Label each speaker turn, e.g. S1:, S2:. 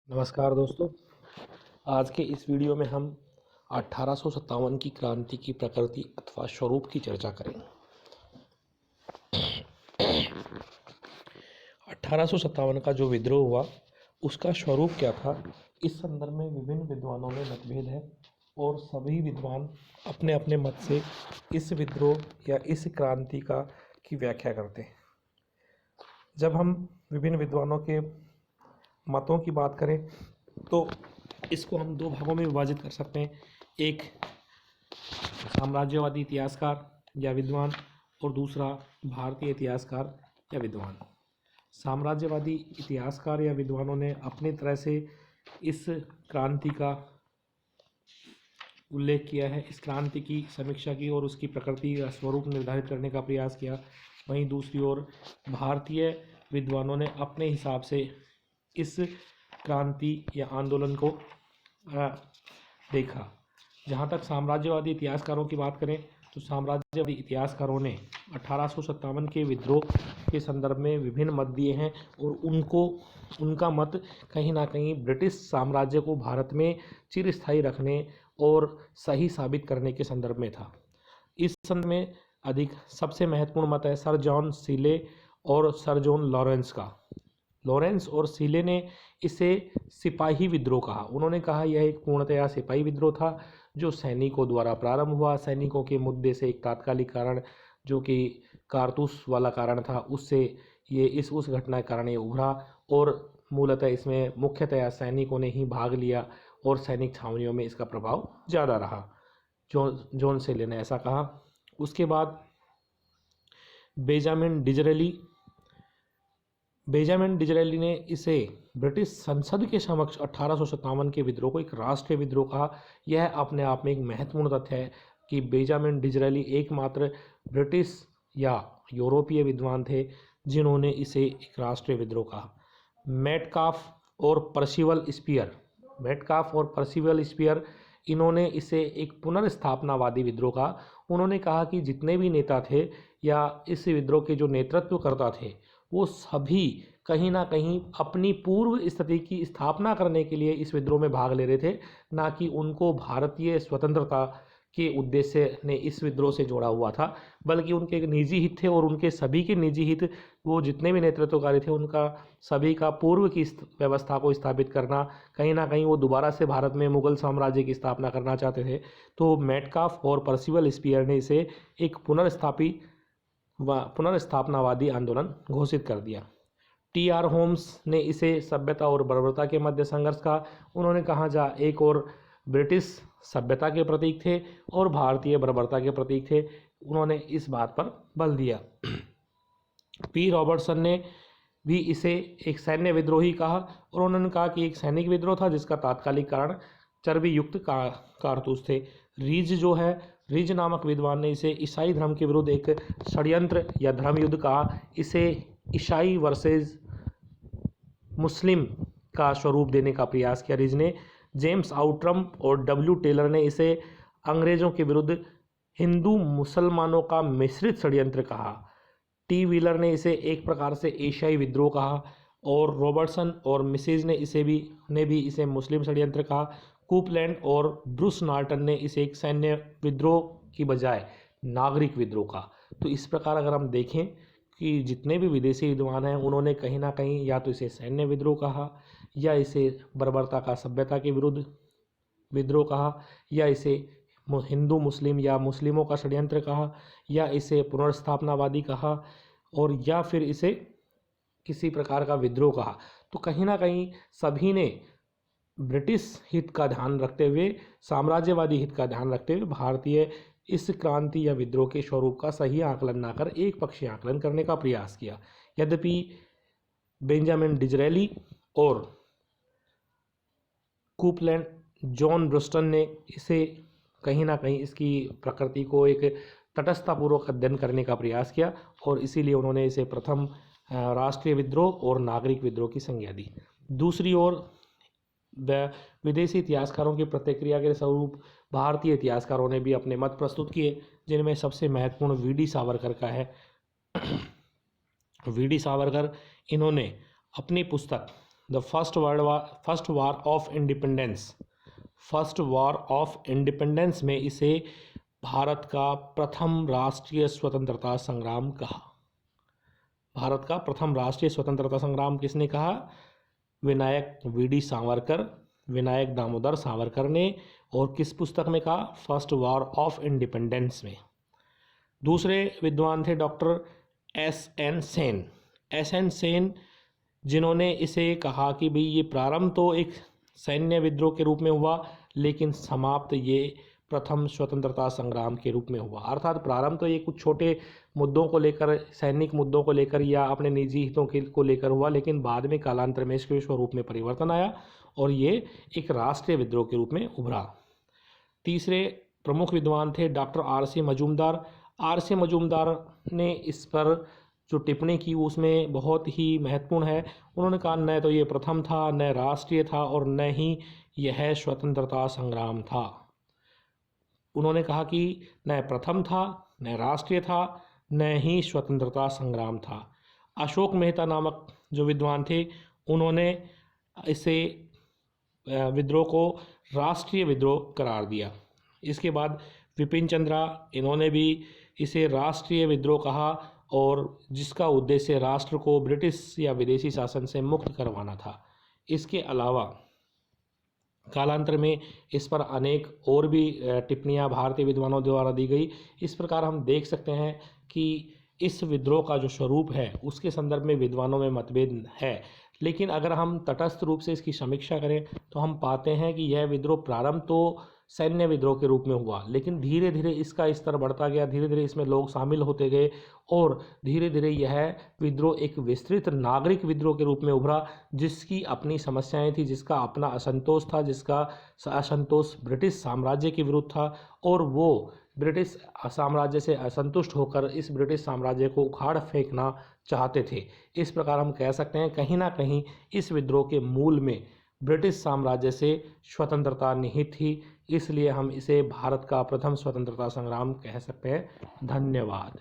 S1: नमस्कार दोस्तों। आज के इस वीडियो में हम 1857 की क्रांति की प्रकृति अथवा स्वरूप की चर्चा करेंगे। 1857 का जो विद्रोह हुआ उसका स्वरूप क्या था, इस संदर्भ में विभिन्न विद्वानों में मतभेद है और सभी विद्वान अपने अपने मत से इस विद्रोह या इस क्रांति की व्याख्या करते हैं। जब हम विभिन्न विद्वानों के मतों की बात करें तो इसको हम दो भागों में विभाजित कर सकते हैं। एक साम्राज्यवादी इतिहासकार या विद्वान और दूसरा भारतीय इतिहासकार या विद्वान। साम्राज्यवादी इतिहासकार या विद्वानों ने अपनी तरह से इस क्रांति का उल्लेख किया है, इस क्रांति की समीक्षा की और उसकी प्रकृति या स्वरूप निर्धारित करने का प्रयास किया। वहीं दूसरी ओर भारतीय विद्वानों ने अपने हिसाब से इस क्रांति या आंदोलन को देखा। जहाँ तक साम्राज्यवादी इतिहासकारों की बात करें तो साम्राज्यवादी इतिहासकारों ने 1857 के विद्रोह के संदर्भ में विभिन्न मत दिए हैं और उनका मत कहीं ना कहीं ब्रिटिश साम्राज्य को भारत में चिरस्थायी रखने और सही साबित करने के संदर्भ में था। इस संदर्भ में सबसे महत्वपूर्ण मत है सर जॉन सीले और सर जॉन लॉरेंस का। लॉरेंस और सीले ने इसे सिपाही विद्रोह कहा। उन्होंने कहा यह एक पूर्णतया सिपाही विद्रोह था जो सैनिकों द्वारा प्रारंभ हुआ। सैनिकों के मुद्दे से एक तात्कालिक कारण जो कि कारतूस वाला कारण था उससे उस घटना के कारण ये उभरा और मूलतः इसमें मुख्यतया सैनिकों ने ही भाग लिया और सैनिक छावनियों में इसका प्रभाव ज़्यादा रहा। जॉन सीले ने ऐसा कहा। उसके बाद बेंजामिन डिज़रेली ने इसे ब्रिटिश संसद के समक्ष 1857 के विद्रोह को एक राष्ट्रीय विद्रोह कहा। यह अपने आप में एक महत्वपूर्ण तथ्य है कि बेंजामिन डिज़रेली एकमात्र ब्रिटिश या यूरोपीय विद्वान थे जिन्होंने इसे एक राष्ट्रीय विद्रोह कहा। मेटकाफ और पर्सिवल स्पीयर इन्होंने इसे एक पुनर्स्थापनावादी विद्रोह कहा। उन्होंने कहा कि जितने भी नेता थे या इस विद्रोह के जो नेतृत्व करता थे वो सभी कहीं ना कहीं अपनी पूर्व स्थिति की स्थापना करने के लिए इस विद्रोह में भाग ले रहे थे, ना कि उनको भारतीय स्वतंत्रता के उद्देश्य ने इस विद्रोह से जोड़ा हुआ था, बल्कि उनके निजी हित थे और उनके सभी के निजी हित वो जितने भी नेतृत्वकारी थे उनका सभी का पूर्व की व्यवस्था को स्थापित करना, कहीं ना कहीं वो दोबारा से भारत में मुगल साम्राज्य की स्थापना करना चाहते थे। तो मेटकाफ और पर्सिवल स्पीयर ने इसे एक पुनर्स्थापनावादी आंदोलन घोषित कर दिया। टी.आर. होम्स ने इसे सभ्यता और बर्बरता के मध्य संघर्ष का। उन्होंने कहा जा एक और ब्रिटिश सभ्यता के प्रतीक थे और भारतीय बर्बरता के प्रतीक थे। उन्होंने इस बात पर बल दिया। पी. रॉबर्टसन ने भी इसे एक सैन्य विद्रोही कहा और उन्होंने कहा कि एक सैनिक विद्रोह था जिसका तात्कालिक कारण चर्बी युक्त कारतूस थे। रीज नामक विद्वान ने इसे ईसाई धर्म के विरुद्ध एक षड्यंत्र या धर्म युद्ध कहा। इसे ईसाई वर्सेस मुस्लिम का स्वरूप देने का प्रयास किया रीज ने। जेम्स आउट्रम और डब्ल्यू टेलर ने इसे अंग्रेजों के विरुद्ध हिंदू मुसलमानों का मिश्रित षड्यंत्र कहा। टी. व्हीलर ने इसे एक प्रकार से एशियाई विद्रोह कहा और रॉबर्टसन और मिसेज ने इसे मुस्लिम षड्यंत्र कहा। कूपलैंड और ब्रूस नॉर्टन ने इसे एक सैन्य विद्रोह की बजाय नागरिक विद्रोह कहा। तो इस प्रकार अगर हम देखें कि जितने भी विदेशी विद्वान हैं उन्होंने कहीं ना कहीं या तो इसे सैन्य विद्रोह कहा या इसे बर्बरता का सभ्यता के विरुद्ध विद्रोह कहा या इसे हिंदू मुस्लिम या मुस्लिमों का षड्यंत्र कहा या इसे पुनर्स्थापनावादी कहा और या फिर इसे किसी प्रकार का विद्रोह कहा। तो कहीं ना कहीं सभी ने ब्रिटिश हित का ध्यान रखते हुए, साम्राज्यवादी हित का ध्यान रखते हुए भारतीय इस क्रांति या विद्रोह के स्वरूप का सही आकलन ना कर एक पक्षीय आकलन करने का प्रयास किया। यद्यपि बेंजामिन डिज़रेली और कूपलैंड जॉन ब्रस्टन ने इसे कहीं ना कहीं इसकी प्रकृति को एक तटस्थतापूर्वक अध्ययन करने का प्रयास किया और इसीलिए उन्होंने इसे प्रथम राष्ट्रीय विद्रोह और नागरिक विद्रोह की संज्ञा दी। दूसरी ओर विदेशी इतिहासकारों की प्रतिक्रिया के स्वरूप भारतीय इतिहासकारों ने भी अपने मत प्रस्तुत किए, जिनमें सबसे महत्वपूर्ण वी.डी. सावरकर का है। वी.डी. सावरकर इन्होंने अपनी पुस्तक the first war of independence, first war of independence में इसे भारत का प्रथम राष्ट्रीय स्वतंत्रता संग्राम कहा। भारत का प्रथम राष्ट्रीय स्वतंत्रता संग्राम किसने कहा? विनायक वीडी सावरकर, विनायक दामोदर सावरकर ने। और किस पुस्तक में कहा? फर्स्ट वॉर ऑफ इंडिपेंडेंस में। दूसरे विद्वान थे doctor SN. Sen. SN. Sen जिन्होंने इसे कहा कि भाई ये प्रारंभ तो एक सैन्य विद्रोह के रूप में हुआ, लेकिन समाप्त ये प्रथम स्वतंत्रता संग्राम के रूप में हुआ। अर्थात प्रारंभ तो ये कुछ छोटे मुद्दों को लेकर, सैनिक मुद्दों को लेकर या अपने निजी हितों को लेकर हुआ, लेकिन बाद में कालांतर में इसके स्वरूप में परिवर्तन आया और ये एक राष्ट्रीय विद्रोह के रूप में उभरा। तीसरे प्रमुख विद्वान थे doctor RC. Majumdar. RC. Majumdar ने इस पर जो टिप्पणी की उसमें बहुत ही महत्वपूर्ण है। उन्होंने कहा न तो ये प्रथम था, न राष्ट्रीय था और न ही यह स्वतंत्रता संग्राम था। उन्होंने कहा कि न प्रथम था, न राष्ट्रीय था, न ही स्वतंत्रता संग्राम था। अशोक मेहता नामक जो विद्वान थे उन्होंने इसे विद्रोह को राष्ट्रीय विद्रोह करार दिया। इसके बाद विपिन चंद्रा, इन्होंने भी इसे राष्ट्रीय विद्रोह कहा और जिसका उद्देश्य राष्ट्र को ब्रिटिश या विदेशी शासन से मुक्त करवाना था। इसके अलावा कालांतर में इस पर अनेक और भी टिप्पणियां भारतीय विद्वानों द्वारा दी गई। इस प्रकार हम देख सकते हैं कि इस विद्रोह का जो स्वरूप है उसके संदर्भ में विद्वानों में मतभेद है, लेकिन अगर हम तटस्थ रूप से इसकी समीक्षा करें तो हम पाते हैं कि यह विद्रोह प्रारंभ तो सैन्य विद्रोह के रूप में हुआ, लेकिन धीरे धीरे इसका स्तर बढ़ता गया, धीरे धीरे इसमें लोग शामिल होते गए और धीरे धीरे यह विद्रोह एक विस्तृत नागरिक विद्रोह के रूप में उभरा, जिसकी अपनी समस्याएं थी, जिसका अपना असंतोष था, जिसका असंतोष ब्रिटिश साम्राज्य के विरुद्ध था और वो ब्रिटिश साम्राज्य से असंतुष्ट होकर इस ब्रिटिश साम्राज्य को उखाड़ फेंकना चाहते थे। इस प्रकार हम कह सकते हैं कहीं ना कहीं इस विद्रोह के मूल में ब्रिटिश साम्राज्य से स्वतंत्रता निहित थी, इसलिए हम इसे भारत का प्रथम स्वतंत्रता संग्राम कह सकते हैं। धन्यवाद।